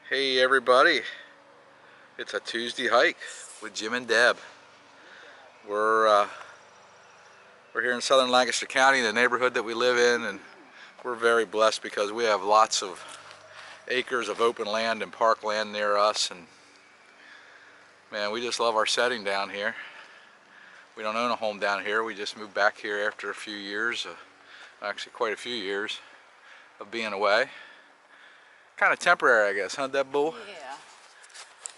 Hey everybody, it's a Tuesday hike with Jim and Deb. We're here in southern Lancaster County, the neighborhood that we live in, and we're very blessed because we have lots of acres of open land and parkland near us, and man, we just love our setting down here. We don't own a home down here. We just moved back here after a few years, actually quite a few years of being away. Kind of temporary, I guess, huh, Deb Bull? Yeah.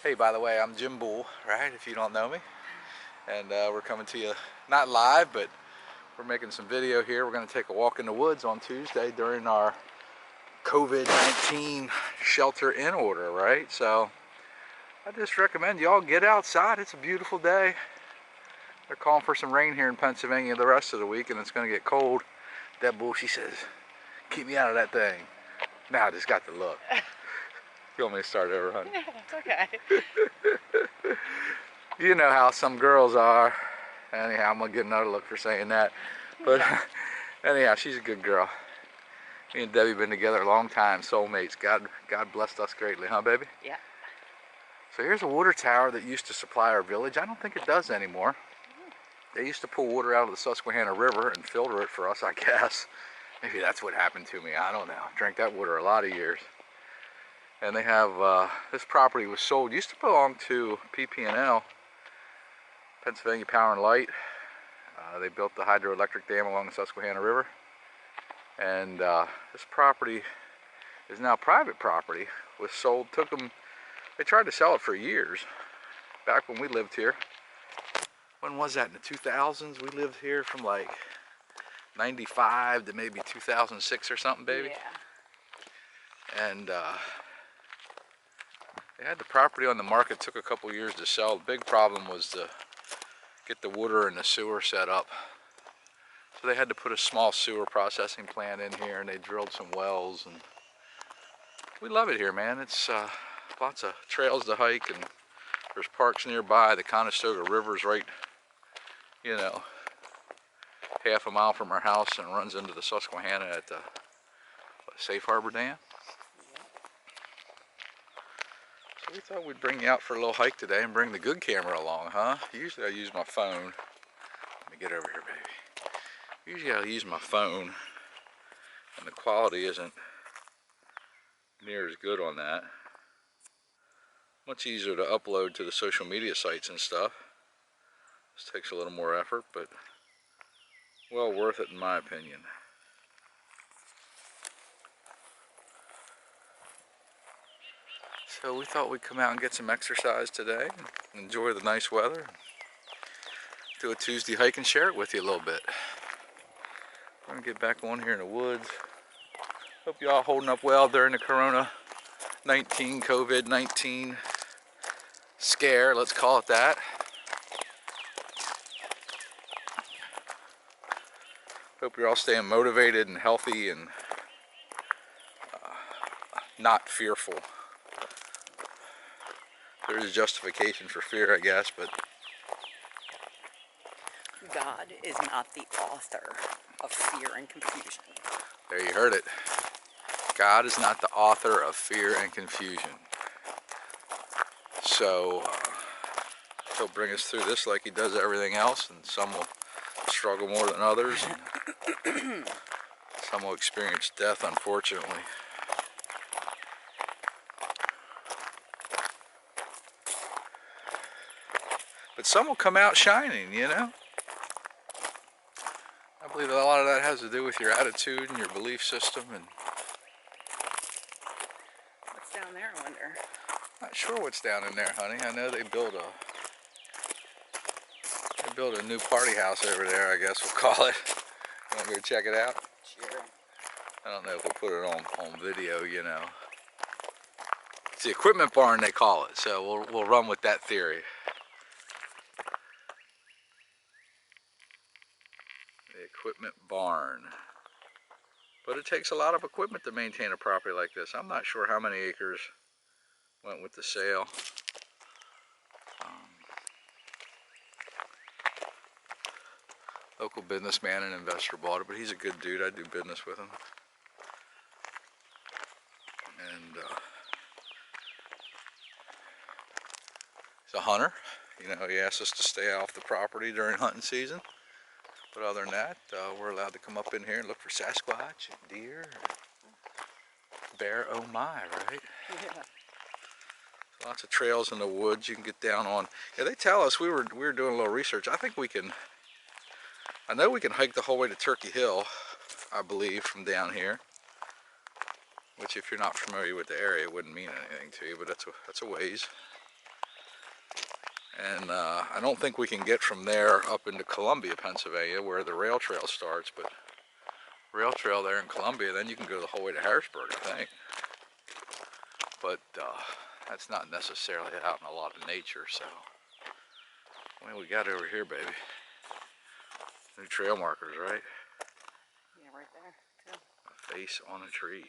Hey, by the way, I'm Jim Bull, right, if you don't know me. And we're coming to you, not live, but we're making some video here. We're going to take a walk in the woods on Tuesday during our COVID-19 shelter in order, right? So I just recommend y'all get outside. It's a beautiful day. They're calling for some rain here in Pennsylvania the rest of the week, and it's going to get cold. That bull, she says, keep me out of that thing. Now I just got the look. You want me to start over, honey? Yeah, it's okay. You know how some girls are. Anyhow, I'm going to get another look for saying that. But anyhow, she's a good girl. Me and Debbie been together a long time, soulmates. God blessed us greatly, huh, baby? Yeah. So here's a water tower that used to supply our village. I don't think it does anymore. They used to pull water out of the Susquehanna River and filter it for us, I guess. Maybe that's what happened to me. I don't know. Drank that water a lot of years. And they have, this property was sold. Used to belong to PP&L, Pennsylvania Power and Light. They built the hydroelectric dam along the Susquehanna River. And this property is now private property. Was sold, took them, they tried to sell it for years. Back when we lived here. When was that, in the 2000s? We lived here from like 95 to maybe 2006 or something, baby. Yeah. And they had the property on the market, took a couple years to sell. The big problem was to get the water and the sewer set up. So they had to put a small sewer processing plant in here, and they drilled some wells, and we love it here, man. It's lots of trails to hike, and there's parks nearby. The Conestoga River's right, you know, half a mile from our house and runs into the Susquehanna at the Safe Harbor Dam. So we thought we'd bring you out for a little hike today and bring the good camera along, huh? Usually I use my phone. Let me get over here, baby. Usually I'll use my phone, and the quality isn't near as good on that. Much easier to upload to the social media sites and stuff. This takes a little more effort, but well worth it in my opinion. So we thought we'd come out and get some exercise today, enjoy the nice weather, do a Tuesday hike and share it with you a little bit. We're gonna get back on here in the woods. Hope you all holding up well during the COVID-19 scare, let's call it that. Hope you're all staying motivated and healthy and not fearful. There is justification for fear, I guess, but God is not the author of fear and confusion. there you heard it. God is not the author of fear and confusion. So he'll bring us through this like he does everything else, and some will struggle more than others, and some will experience death, unfortunately. But some will come out shining, you know? I believe that a lot of that has to do with your attitude and your belief system. And What's down there, I wonder? not sure what's down in there, honey. I know they built a new party house over there, I guess we'll call it. You want to go check it out? Sure. I don't know if we'll put it on video, you know. It's the equipment barn, they call it, so we'll run with that theory. The equipment barn. But it takes a lot of equipment to maintain a property like this. I'm not sure how many acres went with the sale. Local businessman and investor bought it, but he's a good dude. I do business with him. And He's a hunter. You know, he asked us to stay off the property during hunting season. But other than that, we're allowed to come up in here and look for Sasquatch and deer, and bear. Oh my, right? Yeah. Lots of trails in the woods you can get down on. Yeah, they tell us, we were doing a little research. I think we can. I know we can hike the whole way to Turkey Hill, I believe, from down here. Which, if you're not familiar with the area, wouldn't mean anything to you, but that's a ways. And I don't think we can get from there up into Columbia, Pennsylvania, where the rail trail starts, but rail trail there in Columbia, then you can go the whole way to Harrisburg, I think. But that's not necessarily out in a lot of nature, so. What do we got over here, baby? New trail markers, right? Yeah, right there, too. A face on a tree.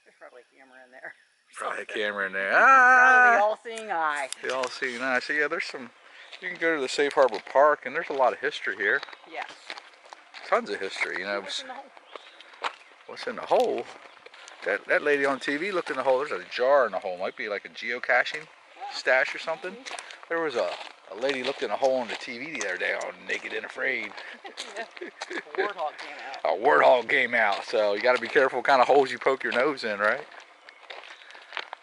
There's probably a camera in there. Probably a camera in there. Probably the Ah! all-seeing eye. The all-seeing eye. So yeah, there's some, you can go to the Safe Harbor Park, and there's a lot of history here. Yeah. Tons of history, you know. What's in the hole? What's in the hole? That lady on TV looked in the hole. There's a jar in the hole. Might be like a geocaching stash or something. There was a lady looked in a hole on the TV the other day, all naked and afraid. Yeah. A warthog came out. A warthog came out. So you got to be careful what kind of holes you poke your nose in, right?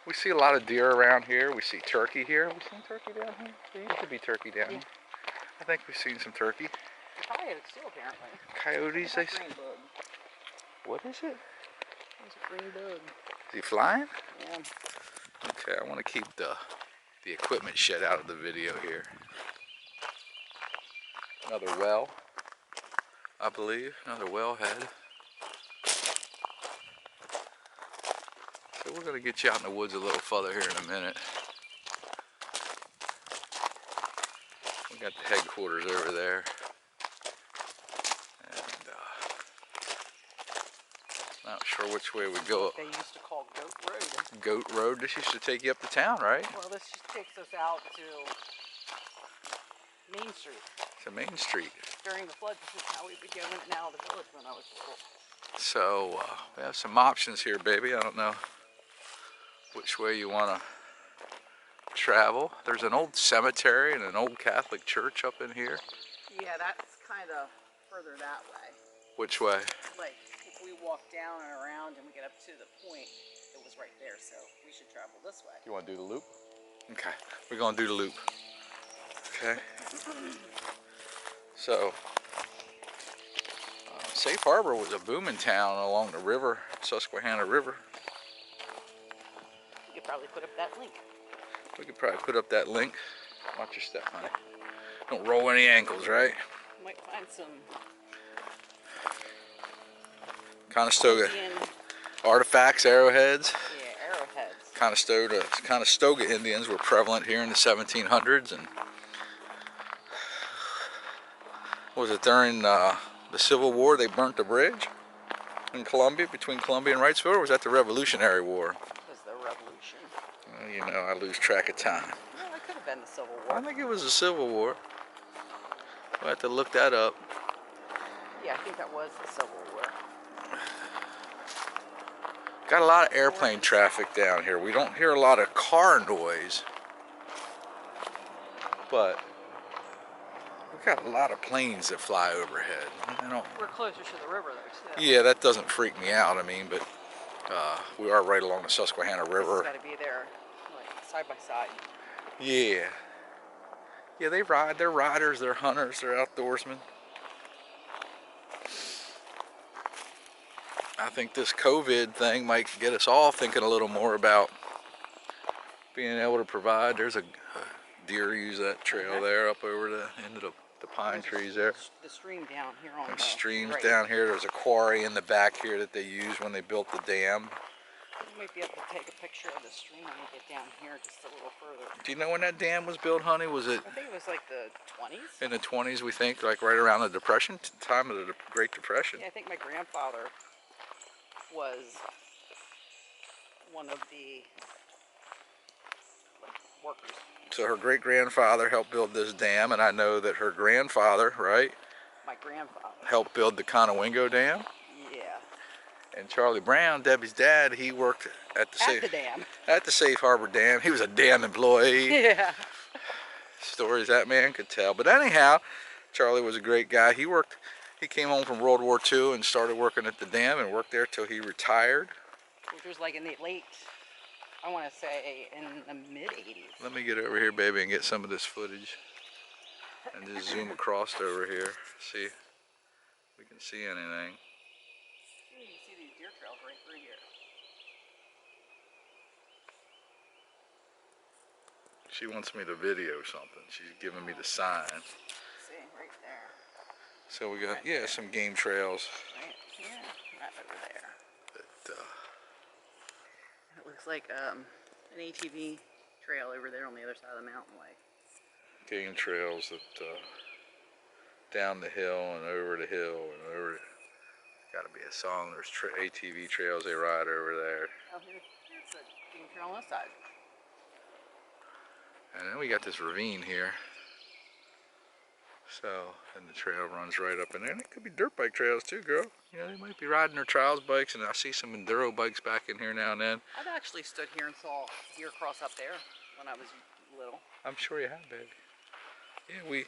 We see a lot of deer around here. We see turkey here. Have we seen turkey down here? There used to be turkey down here. I think we've seen some turkey. Coyotes too, apparently. Coyotes, they say. Green bug. What is it? There's a green bug. Is he flying? Yeah. Okay, I want to keep the equipment shed out of the video here. Another well, I believe. Another wellhead. So we're going to get you out in the woods a little further here in a minute. We got the headquarters over there. And not sure which way we go. They used to call Goat Road. Goat Road. This used to take you up to town, right? Well, this just takes us out to Main Street. To Main Street. During the flood, this is how we would go in and out of the village when I was little. So we have some options here, baby. I don't know which way you want to travel. There's an old cemetery and an old Catholic church up in here. Yeah, that's kind of further that way. Which way? Like, if we walk down and around and we get up to the point, it was right there, so we should travel this way. You want to do the loop? Okay, we're going to do the loop. Okay. So, Safe Harbor was a booming town along the river, Susquehanna River. You could probably put up that link. We could probably put up that link. Watch your step, honey. Don't roll any ankles, right? You might find some Conestoga Indian, artifacts, arrowheads. yeah, arrowheads. Conestoga Indians were prevalent here in the 1700s, and was it during the Civil War they burnt the bridge in Columbia, between Columbia and Wrightsville, or was that the Revolutionary War? It was the Revolution. Well, you know, I lose track of time. Well, it could have been the Civil I War. think it was the Civil War. We'll have to look that up. Yeah, I think that was the Civil War. Got a lot of airplane traffic down here. We don't hear a lot of car noise, but we've got a lot of planes that fly overhead. We're closer to the river, though, too. Yeah, that doesn't freak me out. I mean, but we are right along the Susquehanna River. It's got to be there, like, side by side. Yeah. Yeah, they ride. They're riders. They're hunters. They're outdoorsmen. I think this COVID thing might get us all thinking a little more about being able to provide. There's a deer use that trail there up over the end of the pine trees there. The stream down here on There's the streams right. down here. There's a quarry in the back here that they used when they built the dam. You might be able to take a picture of the stream when you get down here just a little further. Do you know when that dam was built, honey? Was it I think it was like the 20s. in the 20s, we think, like right around the Depression, time of the Great Depression? Yeah, I think my grandfather was one of the workers. So her great-grandfather helped build this dam, and I know that her grandfather, right, My grandfather. helped build the Conowingo Dam. Yeah. And Charlie Brown, Debbie's dad, he worked at At the dam. Safe Harbor Dam. He was a dam employee. Yeah. Stories that man could tell. But anyhow, Charlie was a great guy. He came home from World War II and started working at the dam and worked there till he retired. Which was like in the late, I want to say in the mid-80s. Let me get over here, baby, and get some of this footage. And just zoom across over here. See if we can see anything. You can see these deer trails right through here. She wants me to video something. She's giving me the sign. See, right there. So we got, Right yeah, there. some game trails. Right here, right over there. That, It looks like an ATV trail over there on the other side of the mountain way. game trails that down the hill and over the hill and over. Got to be a song. There's ATV trails they ride over there. Oh, here's the game trail on this side. And then we got this ravine here. So, and the trail runs right up in there. And it could be dirt bike trails too, girl. You know, they might be riding their trials bikes, and I see some enduro bikes back in here now and then. I've actually stood here and saw deer cross up there when I was little. I'm sure you have, baby. Yeah, we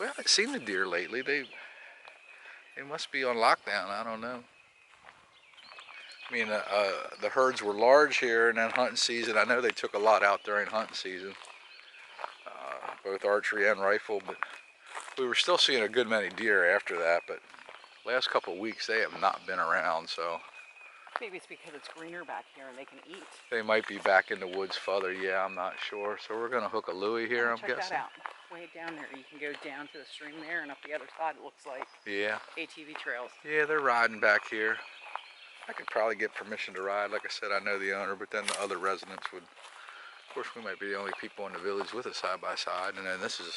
haven't seen the deer lately. They must be on lockdown. I don't know. I mean, the herds were large here, and then hunting season, I know they took a lot out during hunting season, both archery and rifle, but we were still seeing a good many deer after that. But last couple of weeks they have not been around, so maybe it's because it's greener back here and they can eat. they might be back in the woods further. Yeah, I'm not sure. So we're gonna hook a Louie here, I'm Check guessing. that out. Way down there, you can go down to the stream there, and up the other side it looks like Yeah. ATV trails. Yeah, they're riding back here. I could probably get permission to ride. Like I said, I know the owner, but then the other residents would. Of course, we might be the only people in the village with a side-by-side, and then this is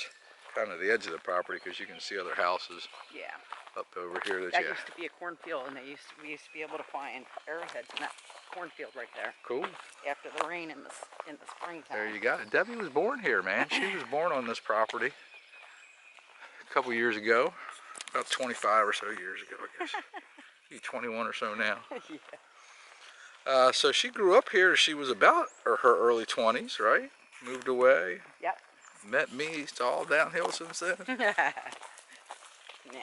kind of the edge of the property because you can see other houses Yeah. up over here. That used to be a cornfield, and we used to be able to find arrowheads in that cornfield right there. Cool. After the rain in the springtime. There you got it. Debbie was born here, man. She was born on this property a couple years ago, about 25 or so years ago, I guess. She's 21 or so now. Yeah. So she grew up here. She was about her early 20s, right? Moved away. Yep. Met me. It's all downhill since then. Nah.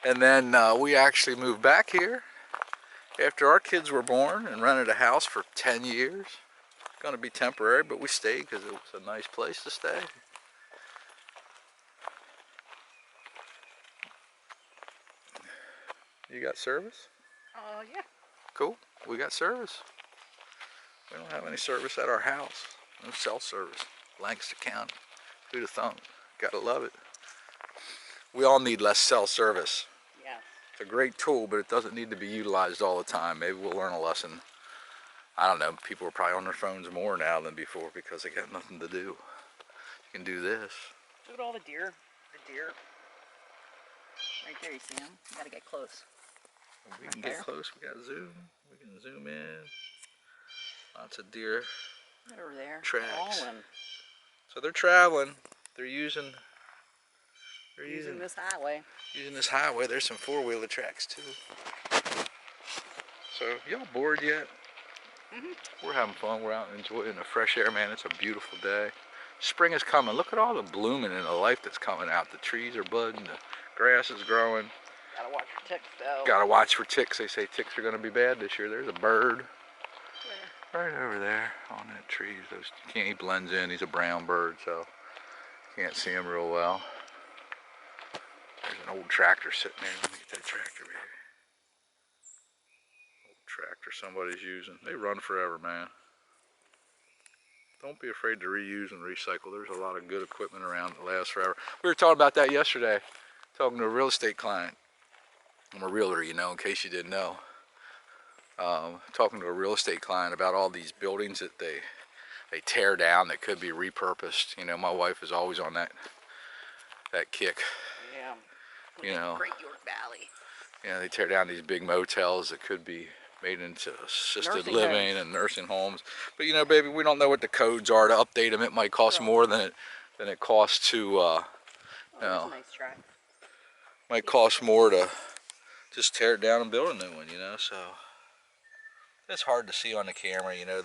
And then we actually moved back here after our kids were born and rented a house for 10 years. It's going to be temporary, but we stayed because it was a nice place to stay. You got service? Yeah. Cool. We got service. We don't have any service at our house. No cell service. Lancaster County. Who'd have thunk? Gotta love it. We all need less cell service. Yeah. It's a great tool, but it doesn't need to be utilized all the time. Maybe we'll learn a lesson. I don't know. People are probably on their phones more now than before because they got nothing to do. You can do this. Look at all the deer. The deer. Right there, you see them? You gotta get close. We can get close. We got zoom. We can zoom in. Lots of deer Over there. tracks. Fallen. So they're traveling. They're using Using this highway. Using this highway. There's some four-wheeler tracks too. So y'all bored yet? We're having fun. We're out enjoying the fresh air, man. It's a beautiful day. Spring is coming. Look at all the blooming and the life that's coming out. The trees are budding. The grass is growing. Gotta watch for ticks though. Gotta watch for ticks. They say ticks are gonna be bad this year. There's a bird right over there on that tree. He blends in. He's a brown bird, so can't see him real well. There's an old tractor sitting there. Let me get that tractor, baby. Old tractor somebody's using. They run forever, man. Don't be afraid to reuse and recycle. There's a lot of good equipment around that lasts forever. We were talking about that yesterday, talking to a real estate client. I'm a realtor, you know, in case you didn't know. Talking to a real estate client about all these buildings that they tear down that could be repurposed. You know, my wife is always on that kick. Yeah. You know, Great York Valley. you know, they tear down these big motels that could be made into assisted Nursing living homes. and nursing homes. But you know, baby, we don't know what the codes are to update them. It might cost more than it costs to. Oh, You there's know, a nice track. might cost more to just tear it down and build a new one. You know, so It's hard to see on the camera, you know,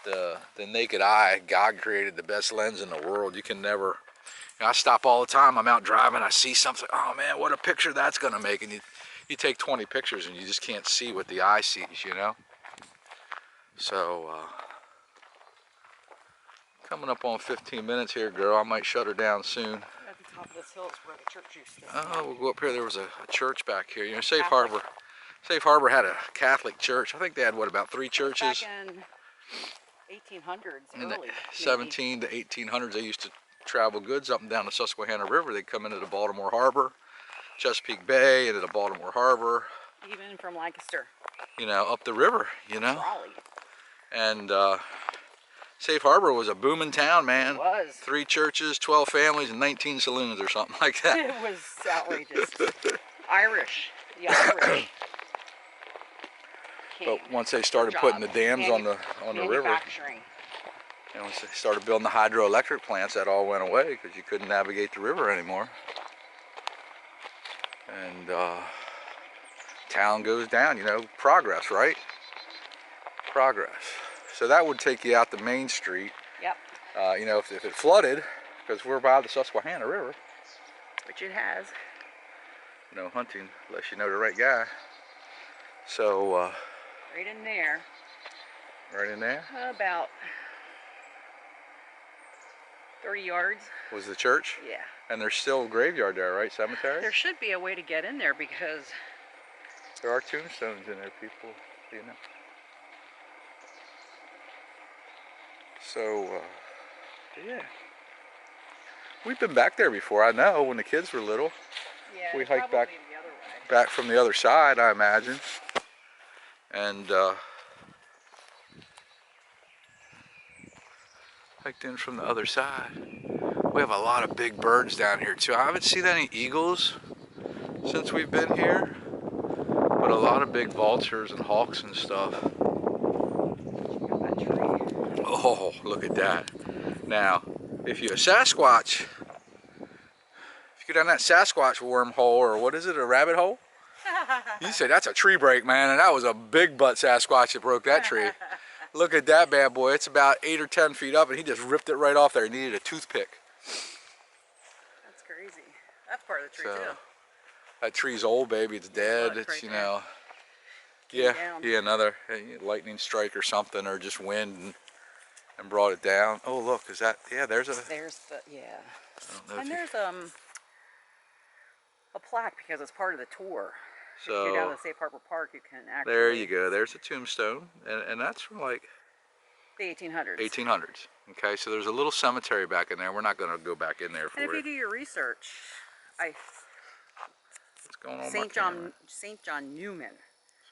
the naked eye. God created the best lens in the world. You can never. You know, I stop all the time. I'm out driving. I see something. Oh man, what a picture that's gonna make! And you take 20 pictures and you just can't see what the eye sees, you know. So coming up on 15 minutes here, girl. I might shut her down soon. At the top of this hill is where the church used to be. Oh, we'll go up here. There was a church back here. You know, Safe Catholic. Harbor. Safe Harbor had a Catholic church. I think they had what, about 3 churches? Back in 1800s, In the early. 17 to 1800s, they used to travel goods up and down the Susquehanna River. They'd come into the Baltimore Harbor, Chesapeake Bay, into the Baltimore Harbor. Even from Lancaster. You know, up the river, you know. Raleigh. And Safe Harbor was a booming town, man. It was. 3 churches, 12 families, and 19 saloons or something like that. It was outrageous. Irish. The Irish. But once they started putting the dams on the river, and once they started building the hydroelectric plants, that all went away because you couldn't navigate the river anymore. And town goes down, you know, progress, right? Progress. So that would take you out to Main Street. Yep. You know, if it flooded, because we're by the Susquehanna River. Which it has. No hunting unless you know the right guy. So right in there. Right in there? About 30 yards. Was the church? Yeah. And there's still a graveyard there, right? Cemetery? There should be a way to get in there because there are tombstones in there, people, you know. So, yeah. We've been back there before, I know, when the kids were little. Yeah, we hiked back, the other way. Back from the other side, I imagine. And hiked in from the other side. We have a lot of big birds down here too. I haven't seen any eagles since we've been here, but a lot of big vultures and hawks and stuff. Oh, look at that. Now, if you're a Sasquatch, if you go down that Sasquatch wormhole, or what is it, a rabbit hole? You say that's a tree break, man, and that was a big butt Sasquatch that broke that tree. Look at that bad boy. It's about 8 or 10 feet up, and he just ripped it right off there. He needed a toothpick. That's crazy. That's part of the tree, too. That tree's old, baby. It's dead. It's, right, you there. know, yeah, another lightning strike or something, or just wind and brought it down. Oh, look, is that, yeah, there's the, yeah. I don't know And there's a plaque because it's part of the tour. So, if you go down to Safe Harbor Park, you can actually... There you go. There's a tombstone, and that's from like... the 1800s. 1800s. Okay, so there's a little cemetery back in there. We're not going to go back in there for it. And if you do your research, What's going on? St. John Newman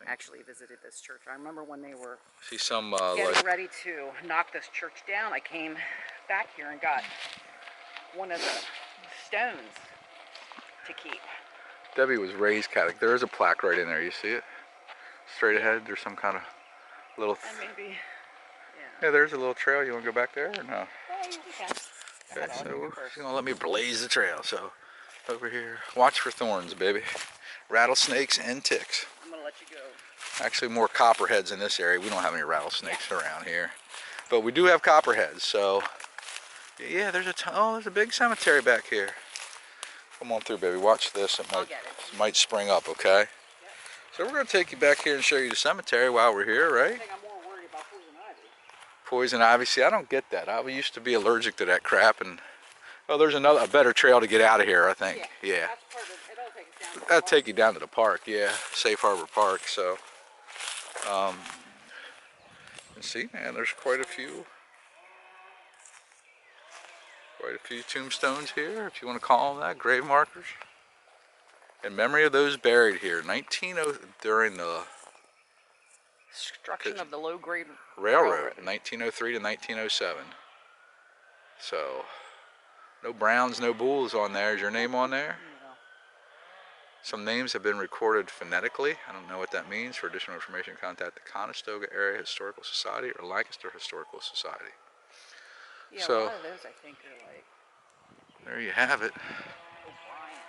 actually visited this church. I remember when they were see some getting ready to knock this church down. I came back here and got one of the stones to keep. Debbie was raised Catholic. There is a plaque right in there. You see it? Straight ahead. There's some kind of little. And maybe. Yeah, there's a little trail. You want to go back there or no? Oh, you can. Okay, so she's gonna let me blaze the trail. So over here, watch for thorns, baby. Rattlesnakes and ticks. I'm gonna let you go. Actually, more copperheads in this area. We don't have any rattlesnakes around here, but we do have copperheads. So yeah, there's there's a big cemetery back here. Come on through, baby. Watch this. It might spring up. Okay. Yep. So we're gonna take you back here and show you the cemetery while we're here, right? I think I'm more worried about poison ivy. Poison ivy. See, I don't get that. I used to be allergic to that crap, and there's a better trail to get out of here, I think. Yeah. That's part of, it'll take us down to That'll take you down to the park. Yeah, Safe Harbor Park. So, see, man, there's quite a few tombstones here, if you want to call them that, grave markers, in memory of those buried here. During the construction of the low grade railroad, 1903 to 1907. So, no Browns, no Bulls on there. Is your name on there? No. Some names have been recorded phonetically. I don't know what that means. For additional information, contact the Conestoga Area Historical Society or Lancaster Historical Society. Yeah, So, a lot of those I think are like... There you have it. O'Brien.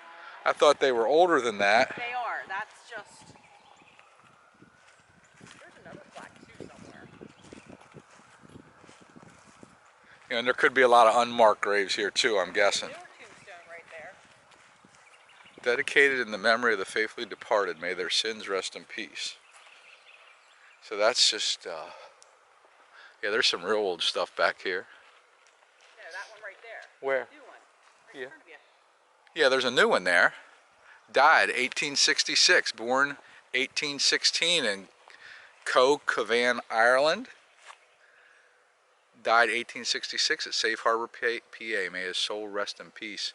I thought they were older than that. They are. That's just... There's another plaque And there could be a lot of unmarked graves here too, I'm guessing. There were tombstone right there. Dedicated in the memory of the faithfully departed, may their sins rest in peace. So that's just, yeah, there's some real old stuff back here. Yeah, that one right there. Where? New one. Right Yeah. in front of you. Yeah, there's a new one there. Died 1866, born 1816 in Cavan, Ireland. Died 1866 at Safe Harbor, PA. May his soul rest in peace.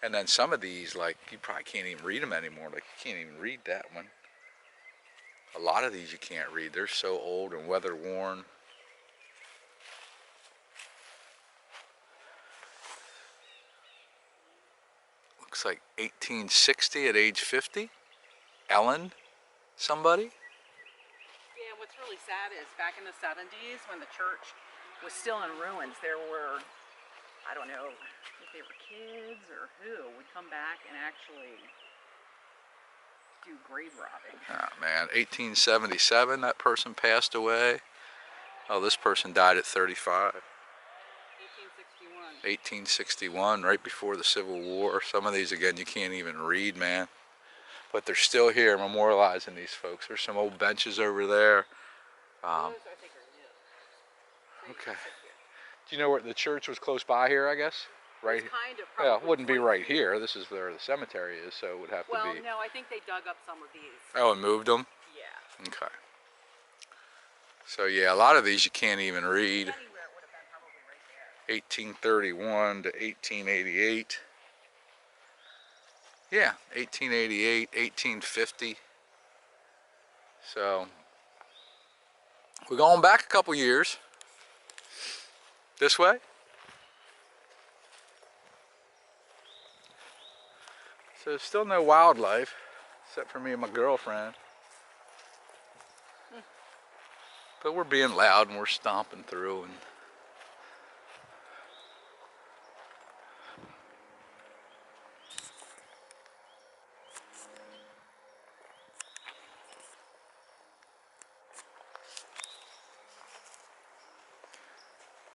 And then some of these, like, you probably can't even read them anymore. Like, you can't even read that one. A lot of these you can't read. They're so old and weather worn. Looks like 1860 at age 50. Ellen, somebody. Yeah, what's really sad is back in the 70s when the church was still in ruins, there were, I don't know if they were kids or who, would come back and actually do grave robbing. Oh man, 1877, that person passed away. Oh, this person died at 35. 1861, right before the Civil War. Some of these, again, you can't even read, man. But they're still here memorializing these folks. There's some old benches over there. Those I think are new. Okay. Do you know where the church was close by here, I guess? Right. Kind of. Yeah, it wouldn't be right here. This is where the cemetery is, so it would have to be. Well, no, I think they dug up some of these. Oh, and moved them? Yeah. Okay. So yeah, a lot of these you can't even read. Anywhere it would have been probably right there. 1831 to 1888. Yeah, 1888, 1850. So we're going back a couple years. This way. So there's still no wildlife, except for me and my girlfriend. But we're being loud and we're stomping through and